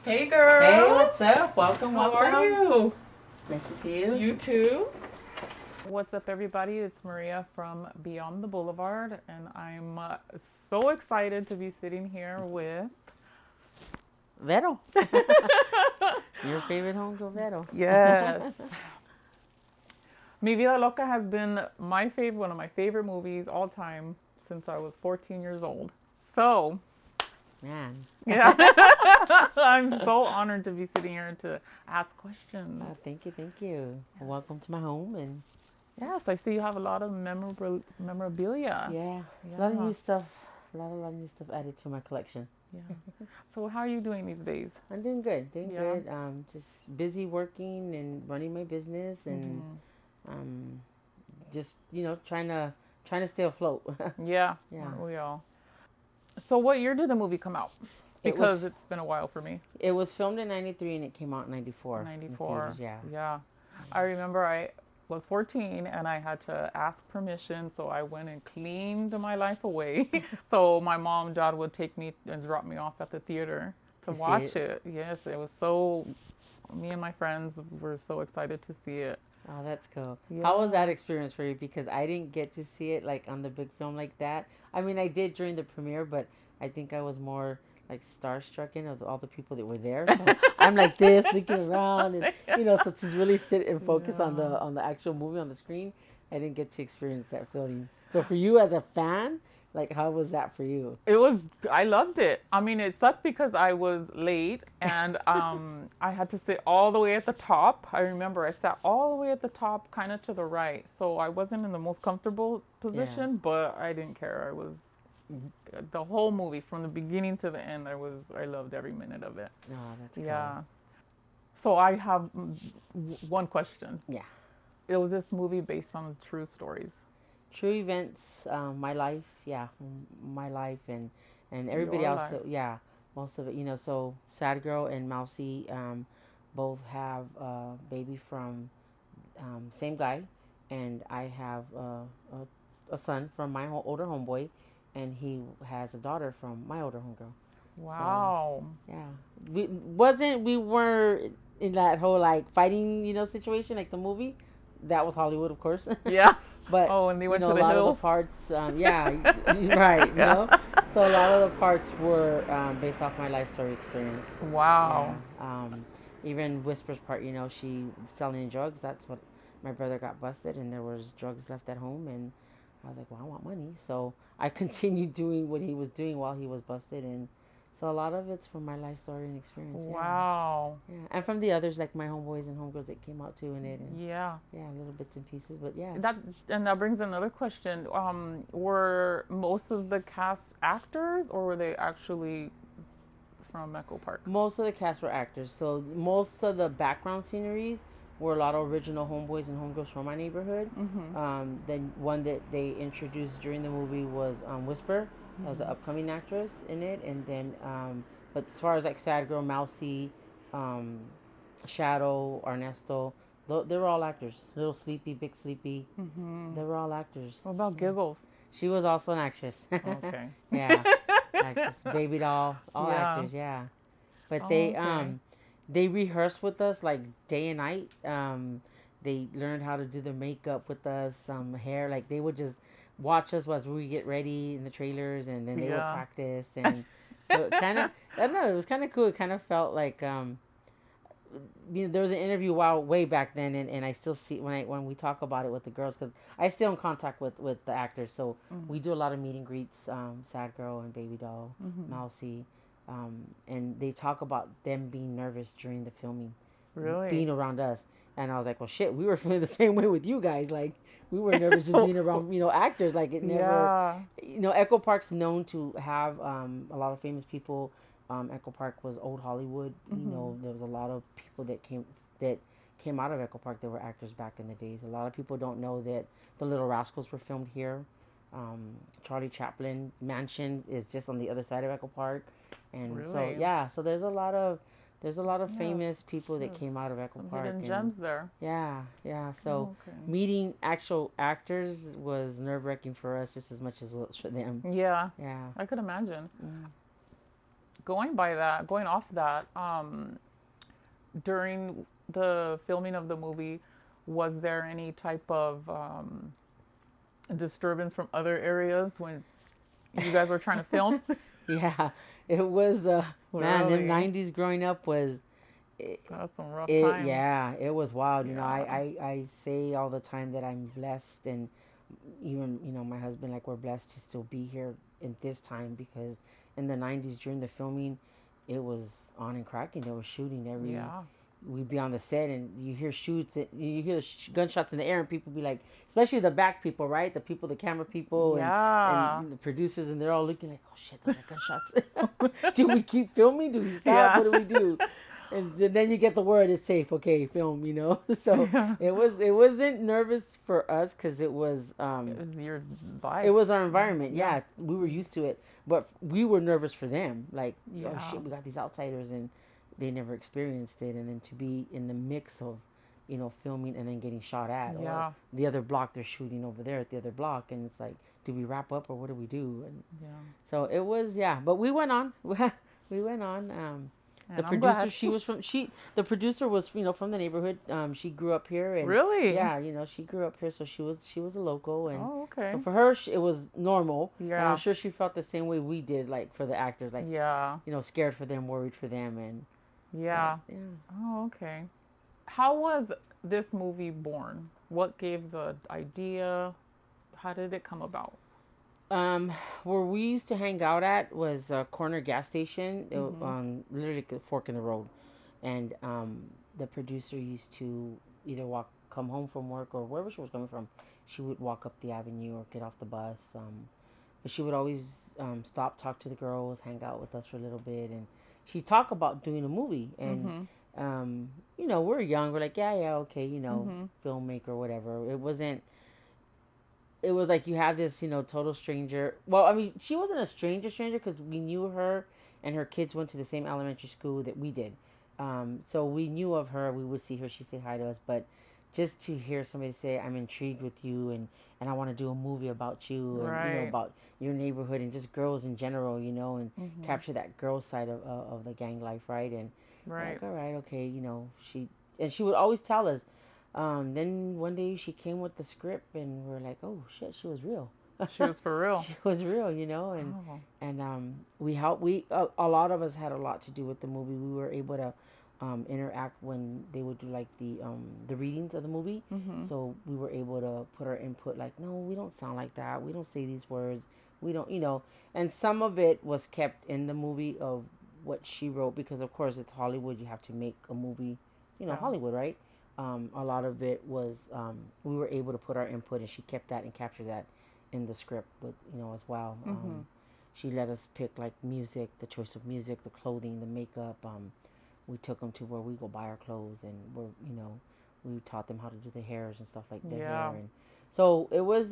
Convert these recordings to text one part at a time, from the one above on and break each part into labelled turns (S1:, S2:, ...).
S1: Hey, girl.
S2: Hey, what's up? Welcome,
S1: How
S2: welcome.
S1: are you?
S2: Nice to see you.
S1: You too. What's up, everybody? It's Maria from Beyond the Boulevard, and I'm so excited to be sitting here with.
S2: Vero. Your favorite homegirl, Vero.
S1: Yes. Mi Vida Loca has been one of my favorite movies all time since I was 14 years old. So,
S2: Man.
S1: yeah, I'm so honored to be sitting here to ask questions.
S2: Thank you, thank you. Welcome to my home, and
S1: Yes, I see you have a lot of memorabilia.
S2: yeah,
S1: Yeah.
S2: a lot of new stuff. A lot of new stuff added to my collection.
S1: Yeah. So how are you doing these days?
S2: I'm doing good, doing
S1: Yeah.
S2: good. Just busy working and running my business, and um, just trying to stay afloat.
S1: Yeah.
S2: Yeah.
S1: Aren't we all? So what year did the movie come out?
S2: It was
S1: Because it's been a while for me.
S2: it was filmed in '93 and it came out in '94 in the
S1: 94.
S2: theaters. Yeah.
S1: Yeah. I remember I was 14 and I had to ask permission, so I went and cleaned my life away. So my mom and dad would take me and drop me off at the theater to
S2: To see
S1: watch
S2: it.
S1: it. Yes, it was so. Me and my friends were so excited to see it.
S2: Oh, that's cool.
S1: Yeah.
S2: How was that experience for you? Because I didn't get to see it like on the big film like that. I mean, I did during the premiere, but I think I was more like starstruck in of all the people that were there. So I'm like this, looking around, and so to really sit and focus on
S1: Yeah.
S2: the actual movie on the screen, I didn't get to experience that feeling. So for you as a fan, like how was that for you?
S1: It was, I loved it. I mean, it sucked because I was late and I had to sit all the way at the top. I remember I sat all the way at the top, kind of to the right. So I wasn't in the most comfortable position, but I didn't care. I was, the whole movie from the beginning to the end, I loved every minute of it.
S2: Oh, that's cool.
S1: Yeah. So I have one question.
S2: Yeah.
S1: It was this movie based on true stories.
S2: True events, my life, yeah, my life, and everybody
S1: Your
S2: else.
S1: life.
S2: So, yeah, most of it, So Sad Girl and Mousy, both have a baby from same guy, and I have a son from my older homeboy, and he has a daughter from my older homegirl. So
S1: Wow.
S2: yeah, we were in that whole like fighting situation like the movie. That was Hollywood, of course.
S1: Yeah.
S2: But
S1: Oh, and they went to
S2: a
S1: the
S2: lot of the
S1: hills.
S2: parts, yeah, right,
S1: Yeah.
S2: So a lot of the parts were based off my life story experience. Yeah.
S1: Wow.
S2: Even Whisper's part, she selling drugs. That's what my brother got busted, and there was drugs left at home, and I was like, well, I want money, so I continued doing what he was doing while he was busted, and so a lot of it's from my life story and experience.
S1: Wow.
S2: Yeah, and from the others like my homeboys and homegirls that came out too in it, and
S1: Yeah.
S2: yeah, little bits and pieces, but yeah.
S1: That brings another question. Were most of the cast actors, or were they actually from Echo Park?
S2: Most of the cast were actors, so most of the background sceneries were a lot of original homeboys and homegirls from my neighborhood. Then one that they introduced during the movie was Whisper as an upcoming actress in it, and then but as far as like Sad Girl, Mousy, um, Shadow, Ernesto, they were all actors. Little Sleepy, Big Sleepy, they were all actors.
S1: What about Giggles?
S2: She was also an actress.
S1: Okay.
S2: Yeah, actress, Baby Doll, all
S1: Yeah.
S2: actors. Yeah, but
S1: Oh,
S2: they
S1: okay.
S2: they rehearsed with us like day and night. They learned how to do their makeup with us, hair. Like they would just watch us as we get ready in the trailers, and then they would
S1: Yeah.
S2: practice. And so it kind of, I don't know, it was kind of cool. It kind of felt like there was an interview way back then, and I still see when we talk about it with the girls, because I stay in contact with the actors, so we do a lot of meet and greets, Sad Girl and Baby Doll, Mousy, and they talk about them being nervous during the filming,
S1: Really?
S2: being around us, and I was like, well, shit, we were feeling the same way with you guys, like we were nervous just being around actors, like it never,
S1: Yeah.
S2: Echo Park's known to have a lot of famous people. Echo Park was old Hollywood. There was a lot of people that came out of Echo Park that were actors back in the days. A lot of people don't know that The Little Rascals were filmed here. Charlie Chaplin Mansion is just on the other side of Echo Park, and so
S1: Really?
S2: yeah, so there's a lot of
S1: Yeah.
S2: famous people that
S1: Yeah.
S2: came out of Echo
S1: Some
S2: Park,
S1: hidden
S2: and
S1: gems there.
S2: yeah, yeah. So
S1: Okay.
S2: meeting actual actors was nerve wracking for us just as much as it was for them.
S1: Yeah.
S2: Yeah.
S1: I could imagine.
S2: Mm.
S1: going off that, during the filming of the movie, was there any type of disturbance from other areas when you guys were trying to film?
S2: Yeah, it was man, them
S1: Really?
S2: 90s growing up was
S1: That's some rough
S2: it,
S1: times.
S2: yeah, it was wild. You know,
S1: Yeah.
S2: I say all the time that I'm blessed, and even, my husband, like, we're blessed to still be here in this time, because in the 90s during the filming, it was on and cracking. They were shooting every,
S1: Yeah.
S2: we'd be on the set and you hear shoots, you hear the gunshots in the air, and people be like, especially the back people, right? The people, the camera people,
S1: Yeah.
S2: and the producers, and they're all looking like, oh shit, those are gunshots. Do we keep filming? Do we stop?
S1: Yeah.
S2: What do we do? And so then you get the word, it's safe, okay, film, So
S1: Yeah.
S2: it wasn't nervous for us, because
S1: It was your
S2: it
S1: life.
S2: was our environment.
S1: Yeah.
S2: Yeah, we were used to it, but we were nervous for them. Like, oh
S1: Yeah.
S2: shit, we got these outsiders, and they never experienced it, and then to be in the mix of, filming and then getting shot at, or
S1: Yeah.
S2: the other block, they're shooting over there at the other block, and it's like, do we wrap up or what do we do? And
S1: Yeah.
S2: so it was, yeah. But we went on. We went on. The
S1: And I'm
S2: producer,
S1: glad.
S2: she was from the producer was, from the neighborhood. She grew up here, and
S1: Really?
S2: yeah, she grew up here, so she was a local, and
S1: Oh, okay.
S2: so for her, it was normal, and I'm
S1: Yeah.
S2: sure she felt the same way we did, like for the actors, like,
S1: Yeah.
S2: scared for them, worried for them, and but
S1: Yeah.
S2: yeah.
S1: Oh, okay. How was this movie born? What gave the idea? How did it come about?
S2: Um, where we used to hang out at was a corner gas station,
S1: Mhm.
S2: literally the fork in the road, and the producer used to either come home from work, or wherever she was coming from, she would walk up the avenue or get off the bus. But she would always stop, talk to the girls, hang out with us for a little bit, and she'd talk about doing a movie. And
S1: Mhm.
S2: we're young, we're like, yeah, yeah, okay,
S1: Mhm.
S2: filmmaker, whatever. It was like you had this, total stranger. Well, I mean, she wasn't a stranger because we knew her, and her kids went to the same elementary school that we did. So we knew of her. We would see her. She'd say hi to us. But just to hear somebody say, I'm intrigued with you, and I want to do a movie about you, and,
S1: Right.
S2: about your neighborhood and just girls in general, and
S1: Mhm.
S2: capture that girl side of the gang life, right? And we're
S1: Right.
S2: like, all right, okay, she would always tell us, then one day she came with the script, and we're like, oh shit, she was real.
S1: She was for real.
S2: She was real,
S1: Oh.
S2: and we helped. A lot of us had a lot to do with the movie. We were able to interact when they would do like the readings of the movie.
S1: Mhm.
S2: So we were able to put our input, like, no, we don't sound like that. We don't say these words. We don't, And some of it was kept in the movie of what she wrote, because of course it's Hollywood. You have to make a movie,
S1: Yeah.
S2: Hollywood, right? A lot of it was we were able to put our input, and she kept that and captured that in the script, with as well.
S1: Mhm.
S2: She let us pick like music, the choice of music, the clothing, the makeup. We took them to where we go buy our clothes, and we taught them how to do the hairs and stuff, like the hair.
S1: Yeah.
S2: And so it was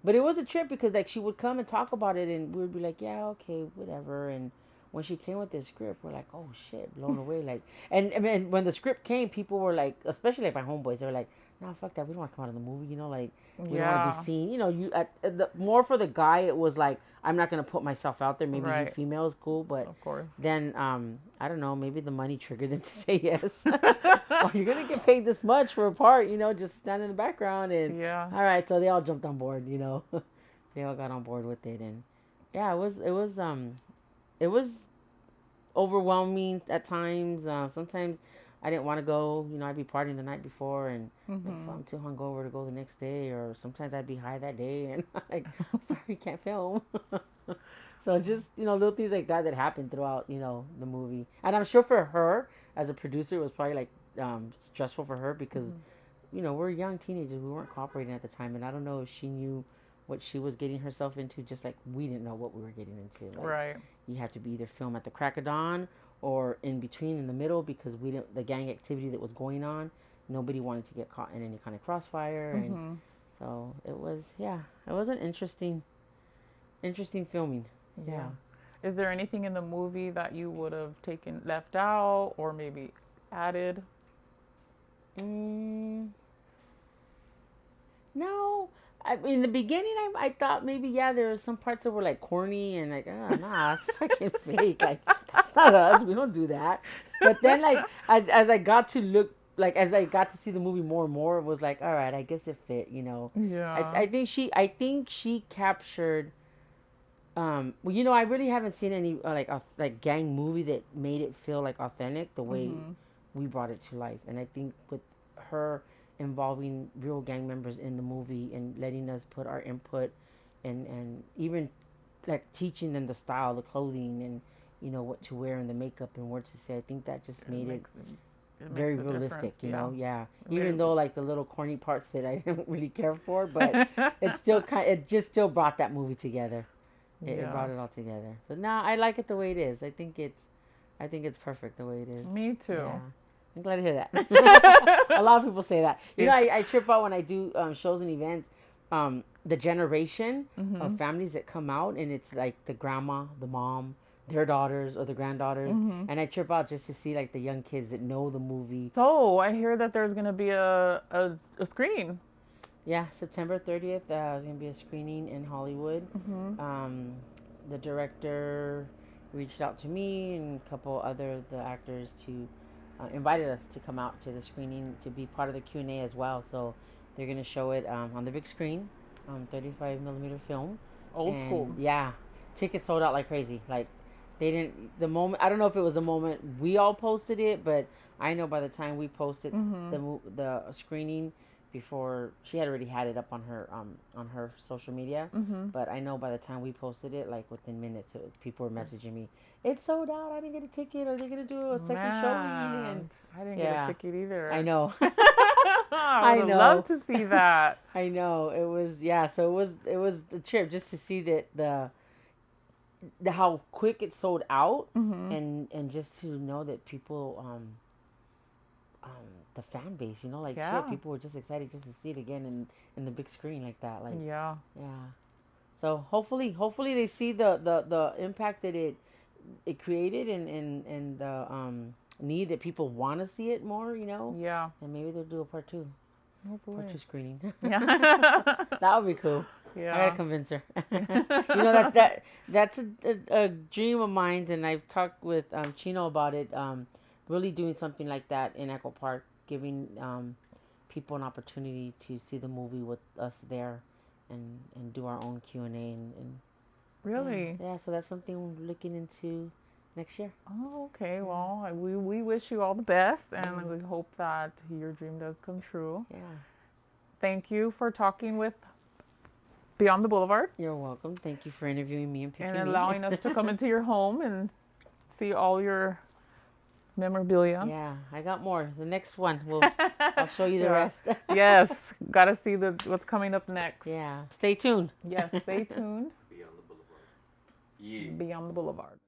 S2: but it was a trip, because like she would come and talk about it, and we would be like, yeah, okay, whatever. And when she came with this script, we're like, oh shit, blown away. Like, and I mean, when the script came, people were like, especially like my homeboys, they were like, nah, fuck that, we don't want to come out of the movie, like, we don't want to be
S1: Yeah.
S2: seen. More for the guy, it was like, I'm not gonna put myself out there. Maybe you
S1: Right.
S2: female is cool, but
S1: Of course.
S2: then I don't know, maybe the money triggered them to say yes. Well, you're gonna get paid this much for a part, just stand in the background, and
S1: Yeah.
S2: all right, so they all jumped on board, they all got on board with it. And yeah, it was overwhelming at times. Sometimes I didn't want to go. I'd be partying the night before, and like, if
S1: Mhm.
S2: I'm too hungover to go the next day, or sometimes I'd be high that day, and like, sorry, can't film. So just little things like that happened throughout the movie, and I'm sure for her as a producer, it was probably like stressful for her, because
S1: Mhm.
S2: we're young teenagers. We weren't cooperating at the time, and I don't know if she knew what she was getting herself into, just like we didn't know what we were getting into. Like,
S1: Right.
S2: you have to be either film at the crack of dawn, or in between, in the middle, because we didn't the gang activity that was going on. Nobody wanted to get caught in any kind of crossfire, and
S1: Mhm.
S2: so it was an interesting filming. Yeah.
S1: Yeah. Is there anything in the movie that you would have taken left out or maybe added?
S2: Mm, no, In the beginning, I thought maybe, yeah, there were some parts that were like corny and like, oh, nah, that's fucking fake. Like, that's not us. We don't do that. But then, like, as I got to look, like, as I got to see the movie more and more, it was like, all right, I guess it fit, you know.
S1: Yeah.
S2: I think she captured, well, you know, I really haven't seen any, like gang movie that made it feel like authentic the way
S1: Mhm.
S2: we brought it to life. And I think with her involving real gang members in the movie and letting us put our input and even like teaching them the style, the clothing, and you know what to wear and the makeup and what to say. I think that just made it very
S1: makes a
S2: realistic,
S1: difference.
S2: you
S1: Yeah.
S2: know. Yeah,
S1: It made
S2: even
S1: it-
S2: though like the little corny parts that I didn't really care for, but it just still brought that movie together. It
S1: Yeah.
S2: brought it all together. But now I like it the way it is. I think it's perfect the way it is.
S1: Me too.
S2: Yeah. I'm glad to hear that. A lot of people say that. You know, I trip out when I do shows and events. The generation of families that come out, and it's like the grandma, the mom, their daughters, or the granddaughters. And I trip out just to see like the young kids that know the movie.
S1: So I hear that there's gonna be a screening.
S2: Yeah, September 30th, there's going to be a screening in Hollywood. The director reached out to me and a couple other the actors to invited us to come out to the screening to be part of the Q&A as well. So they're going to show it on the big screen, 35 millimeter film.
S1: Old school.
S2: Yeah, tickets sold out like crazy. Like they didn't the moment. I don't know if it was the moment we all posted it, but I know by the time we posted the screening, before she had already had it up on her social media, but I know by the time we posted it, like within minutes, people were messaging me, "It's sold out. I didn't get a ticket. Are they gonna do a second showing?" And
S1: I didn't get a ticket either.
S2: I know.
S1: I would love to see that.
S2: I know it was So it was the trip just to see that the how quick it sold out, and just to know that people the fan base, you know, like shit, people were just excited just to see it again in the big screen like that, like yeah. So hopefully they see the impact that it created and the need that people want to see it more, you know. Yeah. And maybe they'll do a part two. Hopefully. Part two screening. Yeah. That would be cool. Yeah. I gotta convince her. You know that's a dream of mine, and I've talked with Chino about it. Really doing something like that in Echo Park, giving people an opportunity to see the movie with us there, and do our own Q&A and
S1: really
S2: so that's something we're looking into next year.
S1: Oh, okay. Well, we wish you all the best, and we hope that your dream does come true. Yeah. Thank you for talking with Beyond the Boulevard.
S2: You're welcome. Thank you for interviewing me and picking me.
S1: And allowing us to come into your home and see all your memorabilia.
S2: Yeah, I got more. The next one, I'll show you the rest.
S1: Yes, gotta see what's coming up next.
S2: Yeah, stay tuned.
S1: Yes, stay tuned. Beyond the Boulevard. Yeah. Beyond the Boulevard.